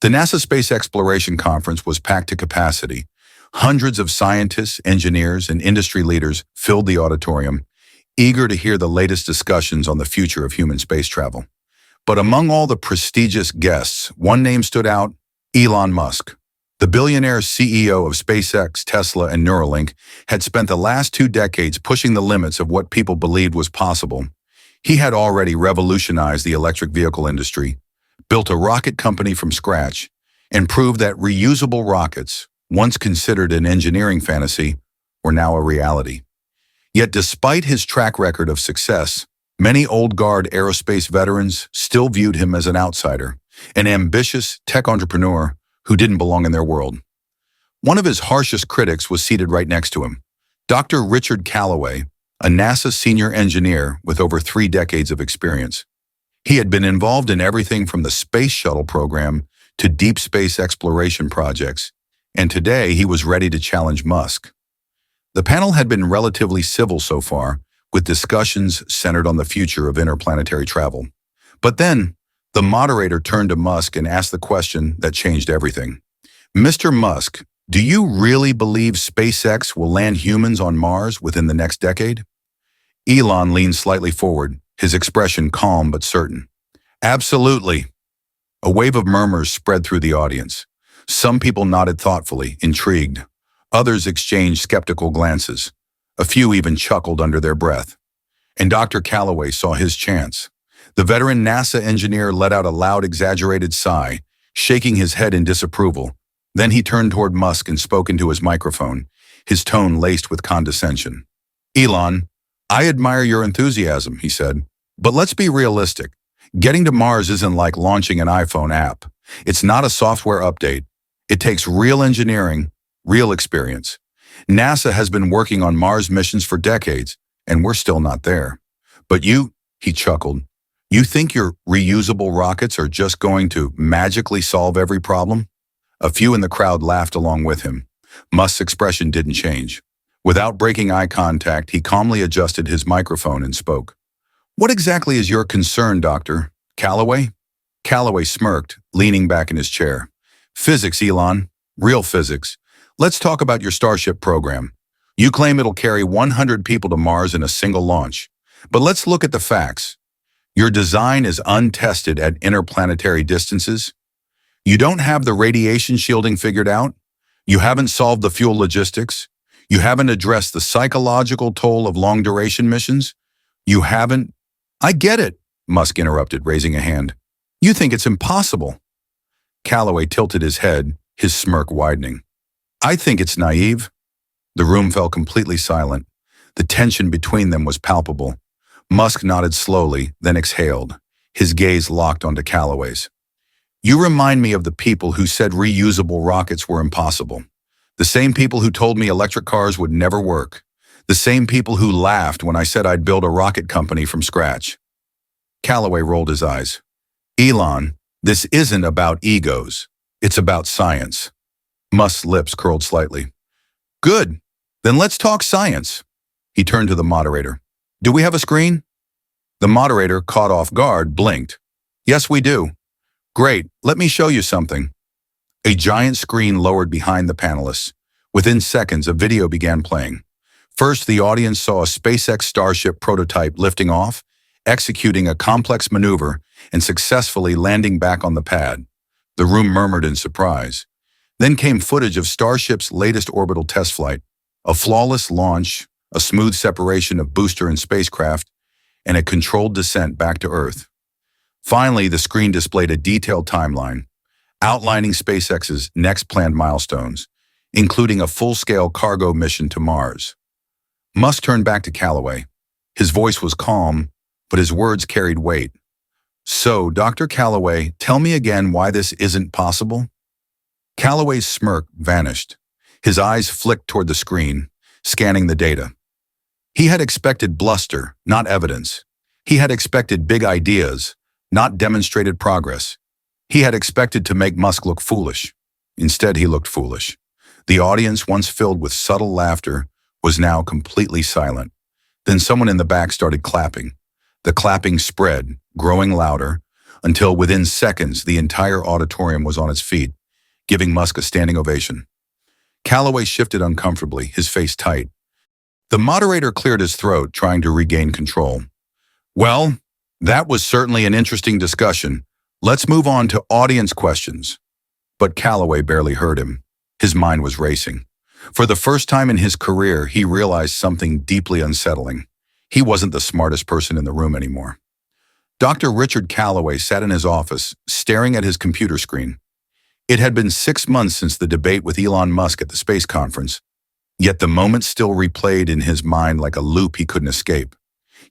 The NASA Space Exploration Conference was packed to capacity. Hundreds of scientists, engineers, and industry leaders filled the auditorium, eager to hear the latest discussions on the future of human space travel. But among all the prestigious guests, one name stood out: Elon Musk. The billionaire CEO of SpaceX, Tesla, and Neuralink had spent the last 2 decades pushing the limits of what people believed was possible. He had already revolutionized the electric vehicle industry, built a rocket company from scratch, and proved that reusable rockets, once considered an engineering fantasy, were now a reality. Yet despite his track record of success, many old-guard aerospace veterans still viewed him as an outsider, an ambitious tech entrepreneur who didn't belong in their world. One of his harshest critics was seated right next to him, Dr. Richard Calloway, a NASA senior engineer with over 3 decades of experience. He had been involved in everything from the Space Shuttle program to deep space exploration projects, and today he was ready to challenge Musk. The panel had been relatively civil so far, with discussions centered on the future of interplanetary travel. But then, the moderator turned to Musk and asked the question that changed everything. "Mr. Musk, do you really believe SpaceX will land humans on Mars within the next decade?" Elon leaned slightly forward, his expression calm but certain. "Absolutely." A wave of murmurs spread through the audience. Some people nodded thoughtfully, intrigued. Others exchanged skeptical glances. A few even chuckled under their breath. And Dr. Calloway saw his chance. The veteran NASA engineer let out a loud, exaggerated sigh, shaking his head in disapproval. Then he turned toward Musk and spoke into his microphone, his tone laced with condescension. "Elon, I admire your enthusiasm," he said, "but let's be realistic. Getting to Mars isn't like launching an iPhone app. It's not a software update. It takes real engineering, real experience. NASA has been working on Mars missions for decades, and we're still not there. But you," he chuckled, "you think your reusable rockets are just going to magically solve every problem?" A few in the crowd laughed along with him. Musk's expression didn't change. Without breaking eye contact, he calmly adjusted his microphone and spoke. "What exactly is your concern, Dr. Calloway?" Calloway smirked, leaning back in his chair. "Physics, Elon. Real physics. Let's talk about your Starship program. You claim it'll carry 100 people to Mars in a single launch. But let's look at the facts. Your design is untested at interplanetary distances. You don't have the radiation shielding figured out. You haven't solved the fuel logistics. You haven't addressed the psychological toll of long-duration missions. You haven't—" "I get it," Musk interrupted, raising a hand. "You think it's impossible." Calloway tilted his head, his smirk widening. "I think it's naive." The room fell completely silent. The tension between them was palpable. Musk nodded slowly, then exhaled, his gaze locked onto Calloway's. "You remind me of the people who said reusable rockets were impossible. The same people who told me electric cars would never work. The same people who laughed when I said I'd build a rocket company from scratch." Calloway rolled his eyes. "Elon, this isn't about egos. It's about science." Musk's lips curled slightly. "Good. Then let's talk science." He turned to the moderator. "Do we have a screen?" The moderator, caught off guard, blinked. "Yes, we do." "Great. Let me show you something." A giant screen lowered behind the panelists. Within seconds, a video began playing. First, the audience saw a SpaceX Starship prototype lifting off, executing a complex maneuver, and successfully landing back on the pad. The room murmured in surprise. Then came footage of Starship's latest orbital test flight, a flawless launch, a smooth separation of booster and spacecraft, and a controlled descent back to Earth. Finally, the screen displayed a detailed timeline, outlining SpaceX's next planned milestones, including a full-scale cargo mission to Mars. Musk turned back to Calloway. His voice was calm, but his words carried weight. "So, Dr. Calloway, tell me again why this isn't possible?" Calloway's smirk vanished. His eyes flicked toward the screen, scanning the data. He had expected bluster, not evidence. He had expected big ideas, not demonstrated progress. He had expected to make Musk look foolish. Instead, he looked foolish. The audience, once filled with subtle laughter, was now completely silent. Then someone in the back started clapping. The clapping spread, growing louder. until within seconds the entire auditorium was on its feet, giving Musk a standing ovation. Calloway shifted uncomfortably, his face tight. The moderator cleared his throat, trying to regain control. Well, that was certainly an interesting discussion. Let's move on to audience questions. But Calloway barely heard him. His mind was racing. For the first time in his career, he realized something deeply unsettling. He wasn't the smartest person in the room anymore. Dr. Richard Calloway sat in his office, staring at his computer screen. It had been 6 months since the debate with Elon Musk at the space conference, yet the moment still replayed in his mind like a loop he couldn't escape.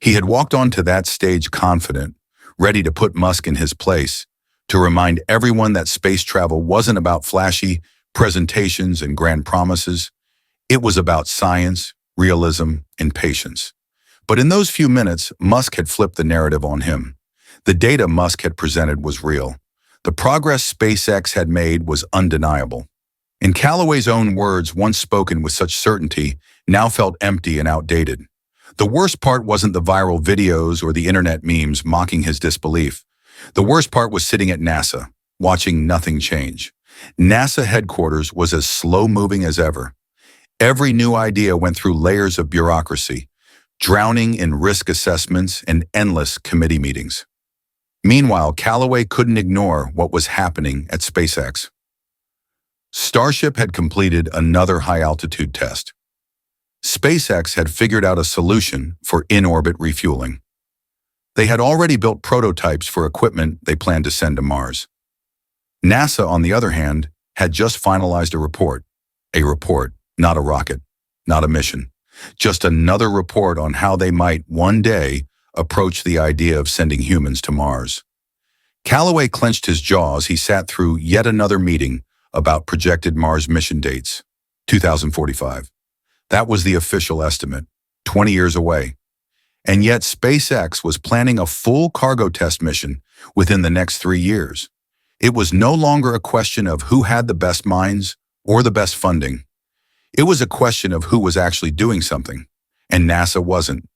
He had walked onto that stage confident, ready to put Musk in his place, to remind everyone that space travel wasn't about flashy presentations and grand promises. It was about science, realism, and patience. But in those few minutes, Musk had flipped the narrative on him. The data Musk had presented was real. The progress SpaceX had made was undeniable. In Calloway's own words, once spoken with such certainty, now felt empty and outdated. The worst part wasn't the viral videos or the internet memes mocking his disbelief. The worst part was sitting at NASA, watching nothing change. NASA headquarters was as slow-moving as ever. Every new idea went through layers of bureaucracy, drowning in risk assessments and endless committee meetings. Meanwhile, Calloway couldn't ignore what was happening at SpaceX. Starship had completed another high-altitude test. SpaceX had figured out a solution for in-orbit refueling. They had already built prototypes for equipment they planned to send to Mars. NASA, on the other hand, had just finalized a report. A report, not a rocket, not a mission. Just another report on how they might, one day, approach the idea of sending humans to Mars. Calloway clenched his jaw as he sat through yet another meeting about projected Mars mission dates, 2045. That was the official estimate, 20 years away. And yet SpaceX was planning a full cargo test mission within the next 3 years. It was no longer a question of who had the best minds or the best funding. It was a question of who was actually doing something, and NASA wasn't.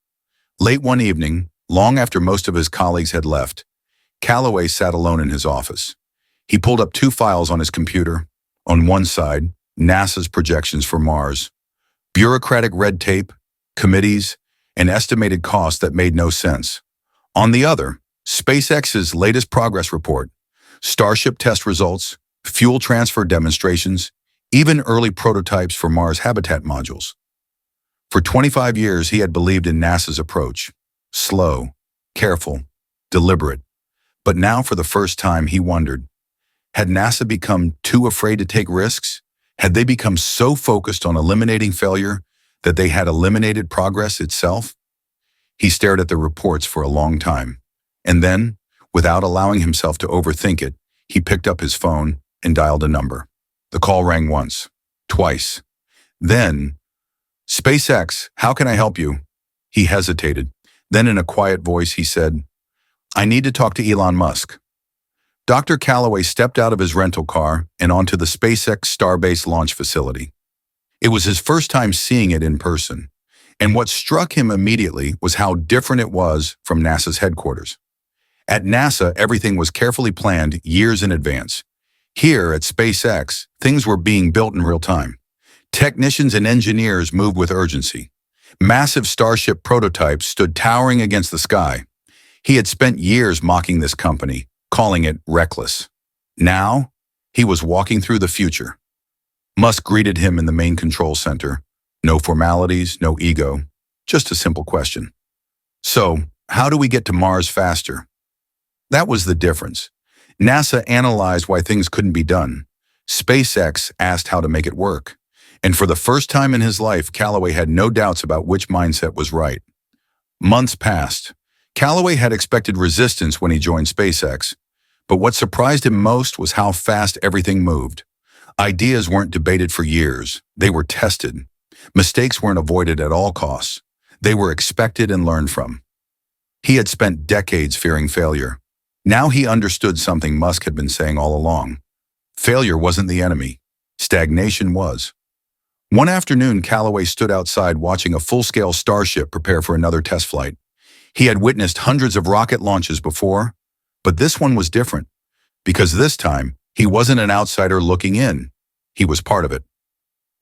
Late one evening, long after most of his colleagues had left, Calloway sat alone in his office. He pulled up 2 files on his computer. On one side, NASA's projections for Mars, bureaucratic red tape, committees, and estimated costs that made no sense. On the other, SpaceX's latest progress report, Starship test results, fuel transfer demonstrations, even early prototypes for Mars habitat modules. For 25 years, he had believed in NASA's approach. Slow, careful, deliberate. But now, for the first time, he wondered, had NASA become too afraid to take risks? Had they become so focused on eliminating failure that they had eliminated progress itself? He stared at the reports for a long time. And then, without allowing himself to overthink it, he picked up his phone and dialed a number. The call rang once, twice. Then, "SpaceX, how can I help you?" He hesitated. Then in a quiet voice, he said, "I need to talk to Elon Musk." Dr. Calloway stepped out of his rental car and onto the SpaceX Starbase launch facility. It was his first time seeing it in person, and what struck him immediately was how different it was from NASA's headquarters. At NASA, everything was carefully planned years in advance. Here at SpaceX, things were being built in real time. Technicians and engineers moved with urgency. Massive Starship prototypes stood towering against the sky. He had spent years mocking this company, calling it reckless. Now, he was walking through the future. Musk greeted him in the main control center. No formalities, no ego, just a simple question. "So, how do we get to Mars faster?" That was the difference. NASA analyzed why things couldn't be done. SpaceX asked how to make it work. And for the first time in his life, Calloway had no doubts about which mindset was right. Months passed. Calloway had expected resistance when he joined SpaceX, but what surprised him most was how fast everything moved. Ideas weren't debated for years. They were tested. Mistakes weren't avoided at all costs. They were expected and learned from. He had spent decades fearing failure. Now he understood something Musk had been saying all along. Failure wasn't the enemy. Stagnation was. One afternoon, Calloway stood outside watching a full-scale Starship prepare for another test flight. He had witnessed hundreds of rocket launches before, But this one was different, because this time, he wasn't an outsider looking in. He was part of it.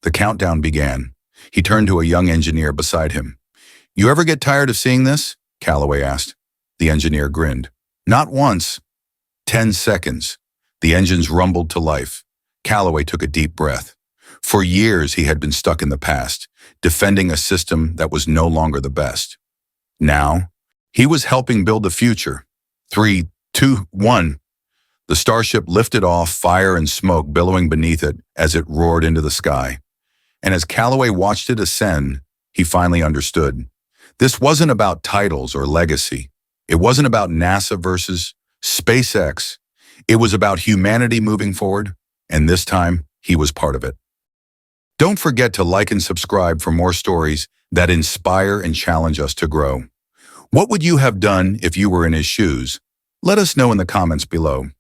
The countdown began. He turned to a young engineer beside him. "You ever get tired of seeing this?" Calloway asked. The engineer grinned. "Not once." 10 seconds. The engines rumbled to life. Calloway took a deep breath. For years, he had been stuck in the past, defending a system that was no longer the best. Now, he was helping build the future. 3, 2, 1. The starship lifted off, fire and smoke billowing beneath it as it roared into the sky. And as Calloway watched it ascend, he finally understood. This wasn't about titles or legacy. It wasn't about NASA versus SpaceX. It was about humanity moving forward, and this time, he was part of it. Don't forget to like and subscribe for more stories that inspire and challenge us to grow. What would you have done if you were in his shoes? Let us know in the comments below.